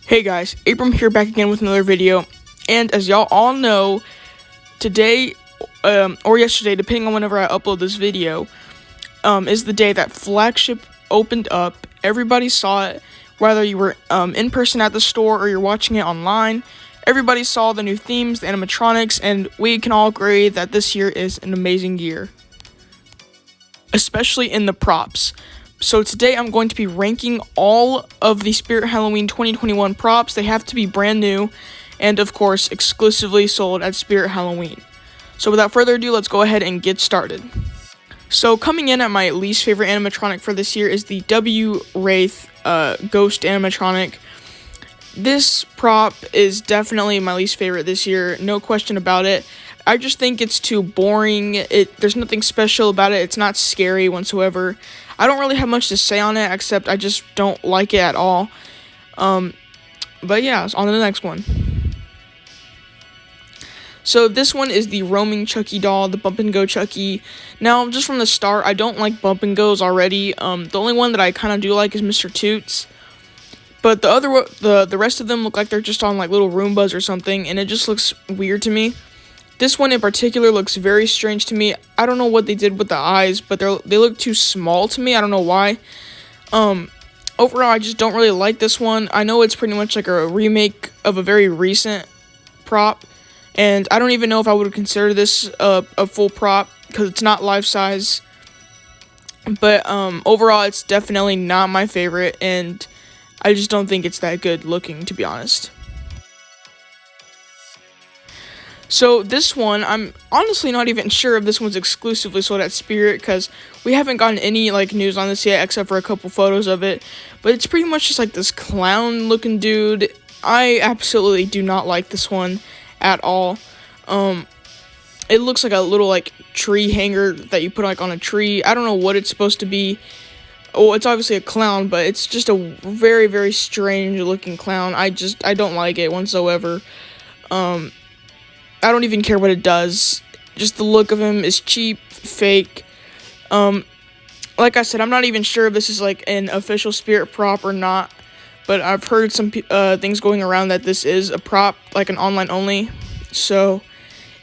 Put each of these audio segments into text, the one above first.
Hey guys, Abram here back again with another video, and as y'all all know, today, or yesterday, depending on whenever I upload this video, is the day that Flagship opened up. Everybody saw it, whether you were in person at the store or you're watching it online. Everybody saw the new themes, the animatronics, and we can all agree that this year is an amazing year, especially in the props. So today I'm going to be ranking all of the Spirit Halloween 2021 props. They have to be brand new and, of course, exclusively sold at Spirit Halloween. So without further ado, let's go ahead and get started. So coming in at my least favorite animatronic for this year is the W. Wraith Ghost animatronic. This prop is definitely my least favorite this year, no question about it. I just think it's too boring. There's nothing special about it. It's not scary whatsoever. I don't really have much to say on it, except I just don't like it at all. But yeah, on to the next one. So this one is the roaming Chucky doll, the Bump and Go Chucky. Now, just from the start, I don't like Bump and Go's already. The only one that I kind of do like is Mr. Toots. But the rest of them look like they're just on like little Roombas or something, and it just looks weird to me. This one in particular looks very strange to me. I don't know what they did with the eyes, but they look too small to me. I don't know why. Overall, I just don't really like this one. I know it's pretty much like a remake of a very recent prop, and I don't even know if I would consider this a full prop because it's not life size. But overall, it's definitely not my favorite, and I just don't think it's that good looking, to be honest. So this one, I'm honestly not even sure if this one's exclusively sold at Spirit, because we haven't gotten any like news on this yet except for a couple photos of it. But it's pretty much just like this clown looking dude. I absolutely do not like this one at all. It looks like a little like tree hanger that you put like on a tree. I don't know what it's supposed to be. Oh, it's obviously a clown, but it's just a very, very strange looking clown. I don't like it whatsoever. I don't even care what it does. Just the look of him is cheap, fake. Like I said, I'm not even sure if this is like an official Spirit prop or not, but I've heard some things going around that this is a prop, like an online only. So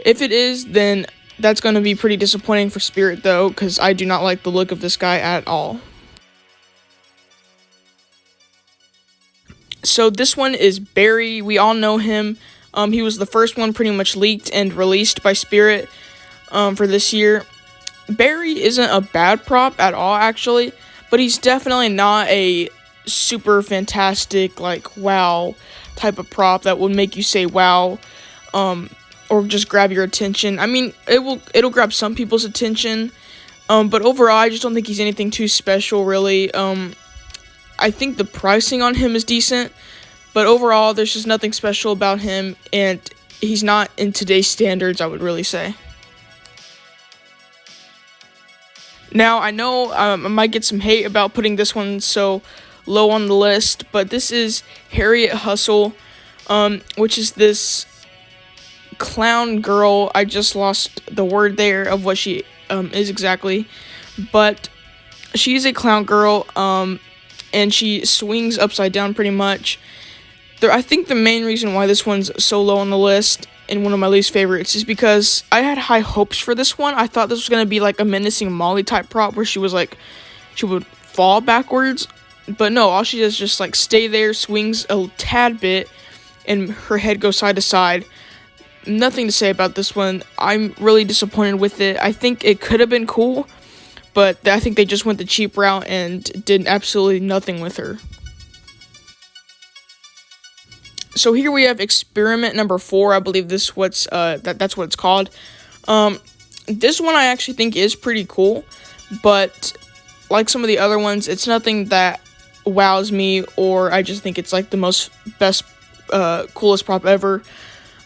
if it is, then that's going to be pretty disappointing for Spirit though, because I do not like the look of this guy at all. So this one is Barry. We all know him. He was the first one pretty much leaked and released by Spirit for this year. Barry isn't a bad prop at all, actually, but he's definitely not a super fantastic, like, wow type of prop that would make you say wow, or just grab your attention. I mean, it'll grab some people's attention, but overall, I just don't think he's anything too special, really. I think the pricing on him is decent, but overall, there's just nothing special about him, and he's not in today's standards, I would really say. Now, I know I might get some hate about putting this one so low on the list, but this is Harriet Hustle, which is this clown girl. I just lost the word there of what she is exactly, but she's a clown girl, and she swings upside down pretty much. I think the main reason why this one's so low on the list and one of my least favorites is because I had high hopes for this one. I thought this was going to be like a menacing Molly type prop where she would fall backwards. But no, all she does is just like stay there, swings a tad bit, and her head goes side to side. Nothing to say about this one. I'm really disappointed with it. I think it could have been cool, but I think they just went the cheap route and did absolutely nothing with her. So here we have experiment number 4. I believe that's what it's called. This one I actually think is pretty cool, but like some of the other ones, it's nothing that wows me, or I just think it's like the best, coolest prop ever.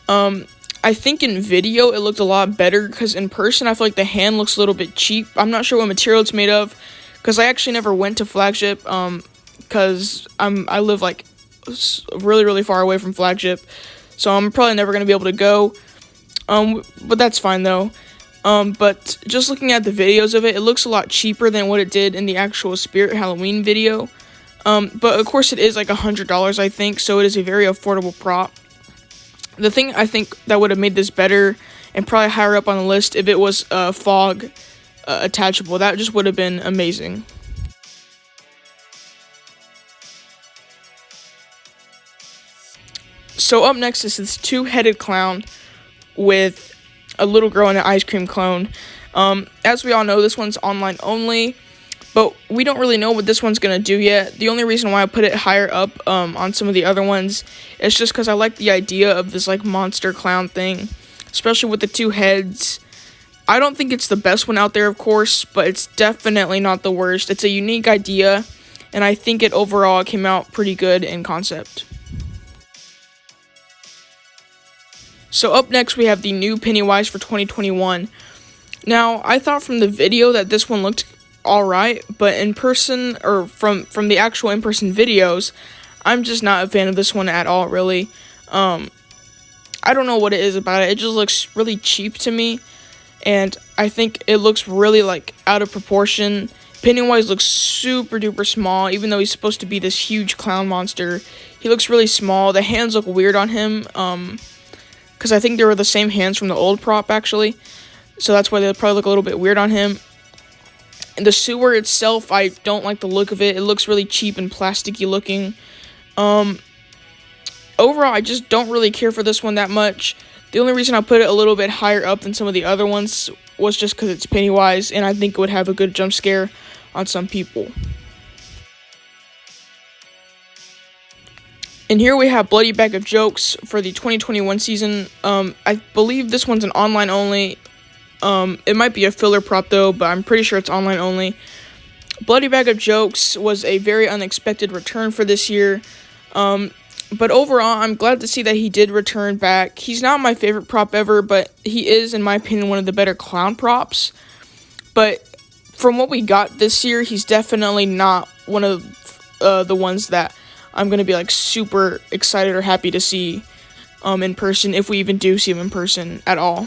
I think in video it looked a lot better, because in person I feel like the hand looks a little bit cheap. I'm not sure what material it's made of, because I actually never went to Flagship, because I live like really, really far away from Flagship, so I'm probably never going to be able to go, but that's fine though. But just looking at the videos of it, it looks a lot cheaper than what it did in the actual Spirit Halloween video. But of course it is like $100, I think, so it is a very affordable prop. The thing I think that would have made this better and probably higher up on the list if it was fog attachable. That just would have been amazing. So up next is this two-headed clown with a little girl and an ice cream cone. As we all know, this one's online only, but we don't really know what this one's going to do yet. The only reason why I put it higher up on some of the other ones is just because I like the idea of this like monster clown thing, especially with the two heads. I don't think it's the best one out there, of course, but it's definitely not the worst. It's a unique idea, and I think it overall came out pretty good in concept. So up next, we have the new Pennywise for 2021. Now, I thought from the video that this one looked alright, but in person, or from the actual in-person videos, I'm just not a fan of this one at all, really. I don't know what it is about it. It just looks really cheap to me, and I think it looks really, like, out of proportion. Pennywise looks super duper small, even though he's supposed to be this huge clown monster. He looks really small. The hands look weird on him, because I think they were the same hands from the old prop, actually. So that's why they probably look a little bit weird on him. And the sewer itself, I don't like the look of it. It looks really cheap and plasticky looking. Overall, I just don't really care for this one that much. The only reason I put it a little bit higher up than some of the other ones was just because it's Pennywise, and I think it would have a good jump scare on some people. And here we have Bloody Bag of Jokes for the 2021 season. I believe this one's an online only. It might be a filler prop though, but I'm pretty sure it's online only. Bloody Bag of Jokes was a very unexpected return for this year. But overall, I'm glad to see that he did return back. He's not my favorite prop ever, but he is, in my opinion, one of the better clown props. But from what we got this year, he's definitely not one of the ones that I'm going to be like super excited or happy to see in person, if we even do see him in person at all.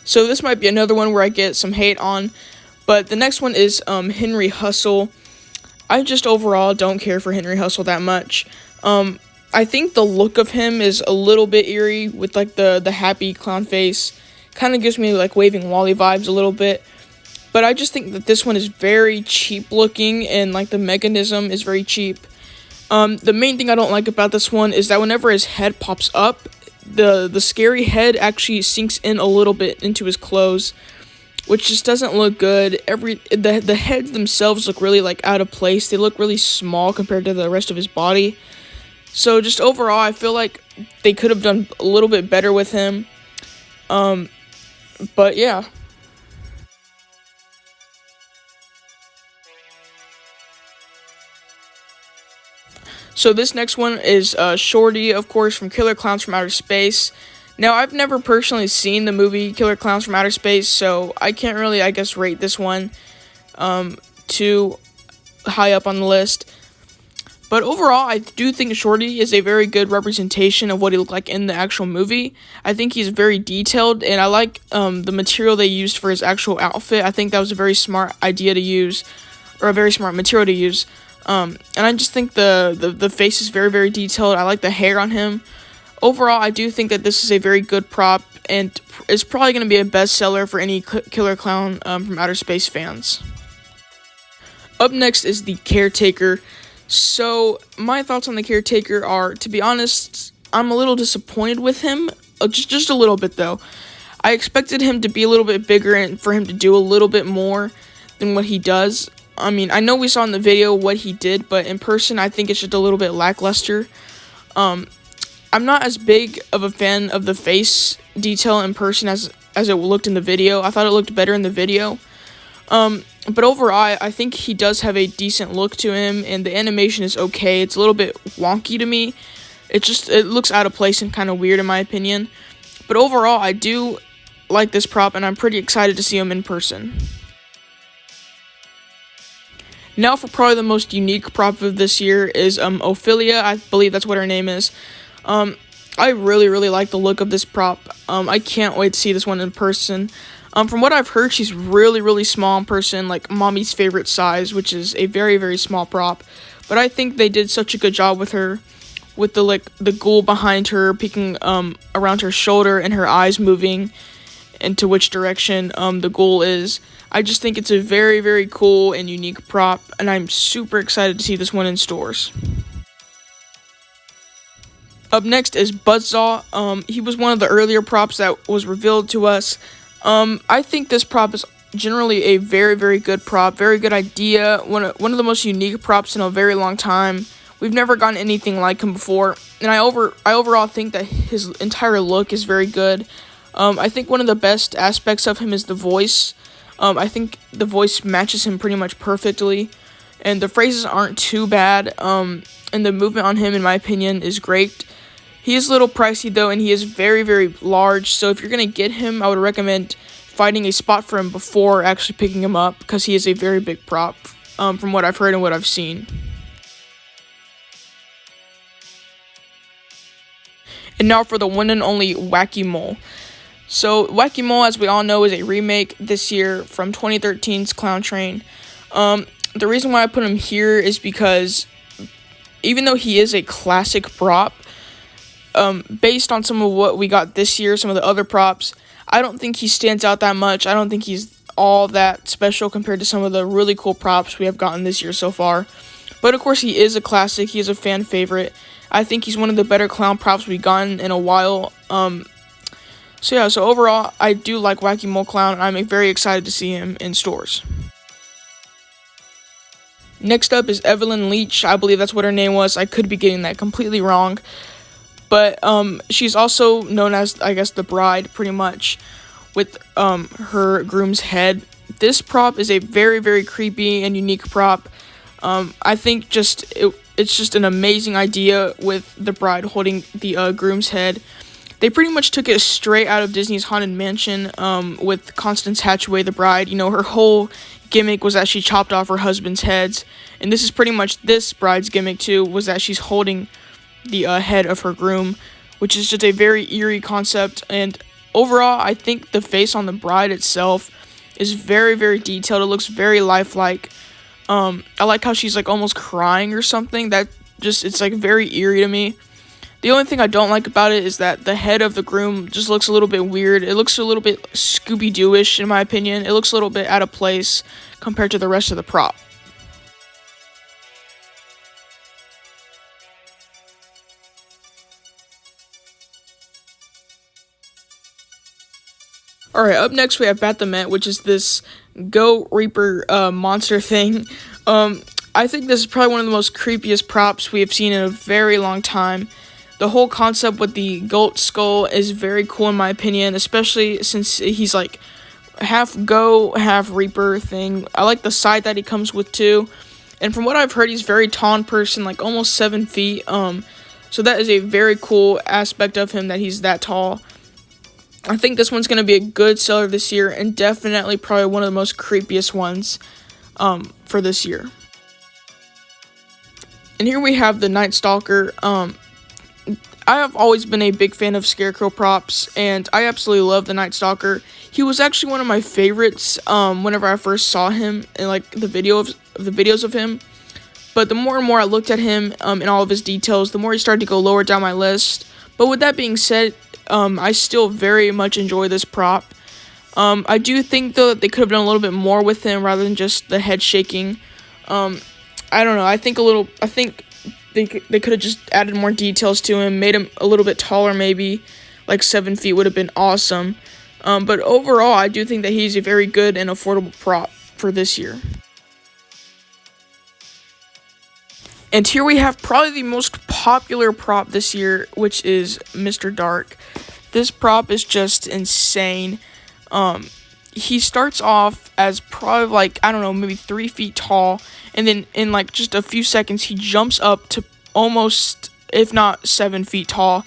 So this might be another one where I get some hate on, but the next one is Harriet Hustle. I just overall don't care for Harriet Hustle that much. I think the look of him is a little bit eerie with like the happy clown face. Kind of gives me like Waving Wally vibes a little bit. But I just think that this one is very cheap looking, and like the mechanism is very cheap. The main thing I don't like about this one is that whenever his head pops up, the scary head actually sinks in a little bit into his clothes, which just doesn't look good. The heads themselves look really like out of place. They look really small compared to the rest of his body. So just overall, I feel like they could have done a little bit better with him. But yeah. So this next one is Shorty, of course, from Killer Clowns from Outer Space. Now, I've never personally seen the movie Killer Clowns from Outer Space, so I can't really, I guess, rate this one too high up on the list. But overall, I do think Shorty is a very good representation of what he looked like in the actual movie. I think he's very detailed, and I like the material they used for his actual outfit. I think that was a very smart idea to use, or a very smart material to use. And I just think the face is very, very detailed. I like the hair on him. Overall, I do think that this is a very good prop, and it's probably going to be a bestseller for any Killer Clown from Outer Space fans. Up next is the Caretaker. So, my thoughts on the Caretaker are, to be honest, I'm a little disappointed with him. Just a little bit, though. I expected him to be a little bit bigger and for him to do a little bit more than what he does. I mean, I know we saw in the video what he did, but in person, I think it's just a little bit lackluster. I'm not as big of a fan of the face detail in person as it looked in the video. I thought it looked better in the video. But overall, I think he does have a decent look to him, and the animation is okay. It's a little bit wonky to me. It looks out of place and kind of weird in my opinion. But overall, I do like this prop, and I'm pretty excited to see him in person. Now for probably the most unique prop of this year is Ophelia. I believe that's what her name is. I really, really like the look of this prop. I can't wait to see this one in person. From what I've heard, she's really, really small in person, like mommy's favorite size, which is a very, very small prop. But I think they did such a good job with her, with the ghoul behind her peeking around her shoulder and her eyes moving into which direction the ghoul is. I just think it's a very, very cool and unique prop, and I'm super excited to see this one in stores. Up next is Buzzsaw. He was one of the earlier props that was revealed to us. I think this prop is generally a very, very good prop, very good idea, one of the most unique props in a very long time. We've never gotten anything like him before, and I overall think that his entire look is very good. I think one of the best aspects of him is the voice. I think the voice matches him pretty much perfectly, and the phrases aren't too bad, and the movement on him, in my opinion, is great. He is a little pricey, though, and he is very, very large, so if you're going to get him, I would recommend finding a spot for him before actually picking him up, because he is a very big prop, from what I've heard and what I've seen. And now for the one and only Wacky Mo. So, Wacky Mo, as we all know, is a remake this year from 2013's Clown Train. The reason why I put him here is because even though he is a classic prop, based on some of what we got this year, some of the other props, I don't think he stands out that much. I don't think he's all that special compared to some of the really cool props we have gotten this year so far. But of course, he is a classic. He is a fan favorite. I think he's one of the better clown props we've gotten in a while. So overall, I do like Wacky Mo Clown, and I'm very excited to see him in stores. Next up is Evelyn Leech. I believe that's what her name was. I could be getting that completely wrong. But she's also known as, I guess, the bride, pretty much, with her groom's head. This prop is a very, very creepy and unique prop. I think it's just an amazing idea with the bride holding the groom's head. They pretty much took it straight out of Disney's Haunted Mansion with Constance Hatchaway, the bride. You know, her whole gimmick was that she chopped off her husband's heads. And this is pretty much this bride's gimmick, too, was that she's holding the head of her groom, which is just a very eerie concept. And overall, I think the face on the bride itself is very, very detailed. It looks very lifelike. I like how she's like almost crying or something. It's like very eerie to me. The only thing I don't like about it is that the head of the groom just looks a little bit weird. It looks a little bit Scooby-Doo-ish, in my opinion. It looks a little bit out of place compared to the rest of the prop. Alright, up next we have Bat-the-Met, which is this Goat Reaper monster thing. I think this is probably one of the most creepiest props we have seen in a very long time. The whole concept with the goat skull is very cool in my opinion, especially since he's like half goat, half reaper thing. I like the side that he comes with too. And from what I've heard, he's very tall in person, like almost 7 feet. So that is a very cool aspect of him, that he's that tall. I think this one's going to be a good seller this year, and definitely probably one of the most creepiest ones for this year. And here we have the Night Stalker. I have always been a big fan of Scarecrow props, and I absolutely love the Night Stalker. He was actually one of my favorites whenever I first saw him in like the videos of him. But the more and more I looked at him and all of his details, the more he started to go lower down my list. But with that being said, I still very much enjoy this prop. I do think though that they could have done a little bit more with him rather than just the head shaking. I don't know. I think they could have just added more details to him, made him a little bit taller, maybe like 7 feet would have been awesome. But overall, I do think that he's a very good and affordable prop for this year. And here we have probably the most popular prop this year, which is Mr. Dark. This prop is just insane. He starts off as probably like, I don't know, maybe 3 feet tall. And then in like just a few seconds, he jumps up to almost, if not 7 feet tall.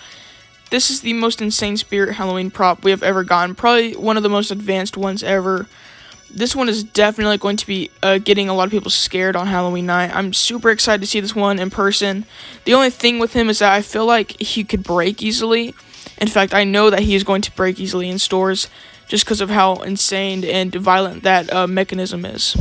This is the most insane Spirit Halloween prop we have ever gotten. Probably one of the most advanced ones ever. This one is definitely going to be getting a lot of people scared on Halloween night. I'm super excited to see this one in person. The only thing with him is that I feel like he could break easily. In fact, I know that he is going to break easily in stores, just because of how insane and violent that mechanism is.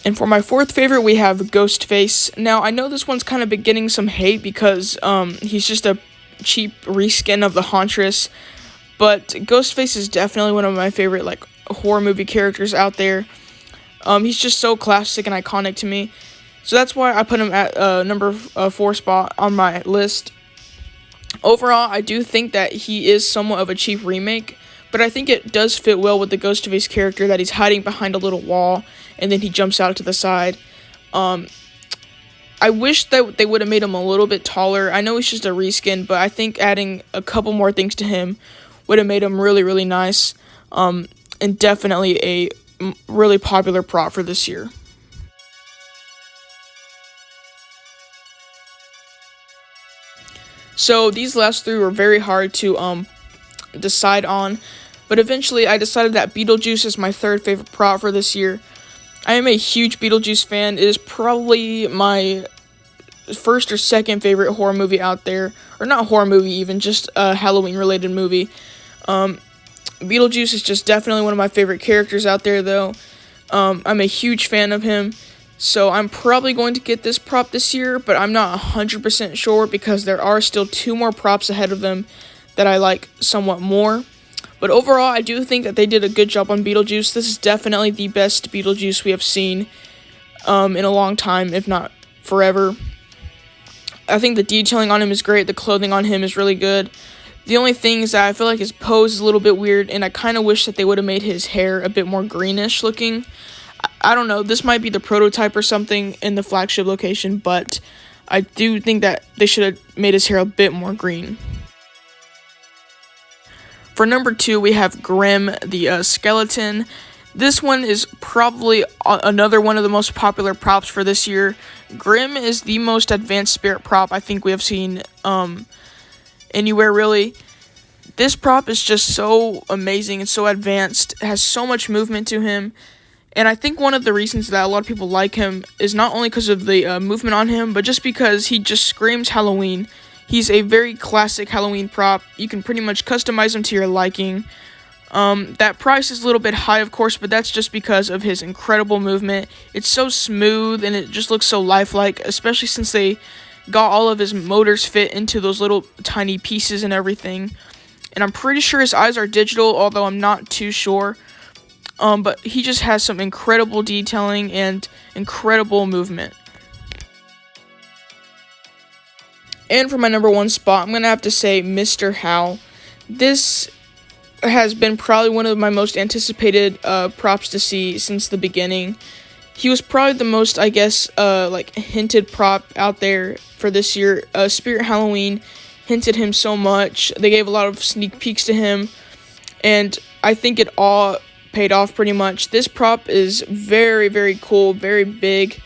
And for my fourth favorite, we have Ghostface. Now, I know this one's kind of been getting some hate because he's just a cheap reskin of the Hauntress, but Ghostface is definitely one of my favorite like horror movie characters out there. He's just so classic and iconic to me, so that's why I put him at number 4 spot on my list. Overall, I do think that he is somewhat of a cheap remake, but I think it does fit well with the Ghostface character that he's hiding behind a little wall and then he jumps out to the side. I wish that they would have made him a little bit taller. I know he's just a reskin, but I think adding a couple more things to him would have made him really, really nice, and definitely a really popular prop for this year. So these last three were very hard to decide on, but eventually I decided that Beetlejuice is my third favorite prop for this year. I am a huge Beetlejuice fan. It is probably my first or second favorite horror movie out there, or not horror movie even, just a Halloween related movie. Beetlejuice is just definitely one of my favorite characters out there though. I'm a huge fan of him, so I'm probably going to get this prop this year, but I'm not 100% sure because there are still 2 more props ahead of them that I like somewhat more. But overall, I do think that they did a good job on Beetlejuice. This is definitely the best Beetlejuice we have seen in a long time, if not forever. I think the detailing on him is great. The clothing on him is really good. The only thing is that I feel like his pose is a little bit weird, and I kind of wish that they would have made his hair a bit more greenish looking. I don't know. This might be the prototype or something in the flagship location, but I do think that they should have made his hair a bit more green. For number 2, we have Grimm, the skeleton. This one is probably another one of the most popular props for this year. Grimm is the most advanced spirit prop I think we have seen anywhere, really. This prop is just so amazing and so advanced. It has so much movement to him. And I think one of the reasons that a lot of people like him is not only because of the movement on him, but just because he just screams Halloween. He's a very classic Halloween prop. You can pretty much customize him to your liking. That price is a little bit high, of course, but that's just because of his incredible movement. It's so smooth, and it just looks so lifelike, especially since they got all of his motors fit into those little tiny pieces and everything. And I'm pretty sure his eyes are digital, although I'm not too sure. But he just has some incredible detailing and incredible movement. And for my number 1 spot, I'm going to have to say Mr. Hal. This has been probably one of my most anticipated props to see since the beginning. He was probably the most, I guess, hinted prop out there for this year. Spirit Halloween hinted him so much. They gave a lot of sneak peeks to him, and I think it all paid off pretty much. This prop is very, very cool, very big.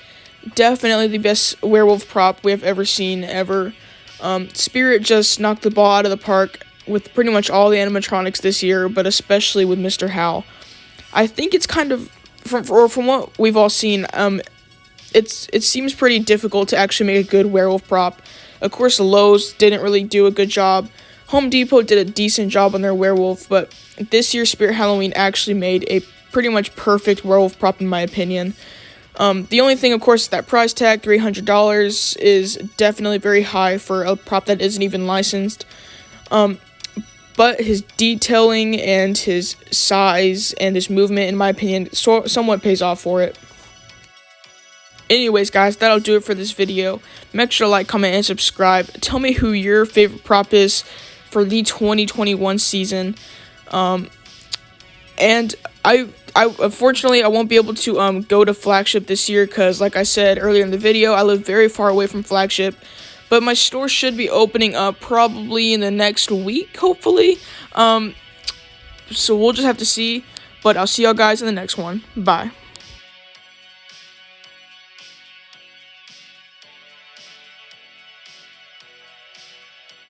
Definitely the best werewolf prop we have ever seen, ever. Spirit just knocked the ball out of the park with pretty much all the animatronics this year, but especially with Mr. Hal. I think it's kind of, from what we've all seen, it seems pretty difficult to actually make a good werewolf prop. Of course, Lowe's didn't really do a good job. Home Depot did a decent job on their werewolf, but this year's Spirit Halloween actually made a pretty much perfect werewolf prop in my opinion. The only thing, of course, that price tag, $300, is definitely very high for a prop that isn't even licensed. But his detailing and his size and his movement, in my opinion, somewhat pays off for it. Anyways, guys, that'll do it for this video. Make sure to like, comment, and subscribe. Tell me who your favorite prop is for the 2021 season. And I unfortunately I won't be able to go to flagship this year because, like I said earlier in the video, I live very far away from flagship. But my store should be opening up probably in the next week, hopefully. So we'll just have to see. But I'll see y'all guys in the next one. Bye.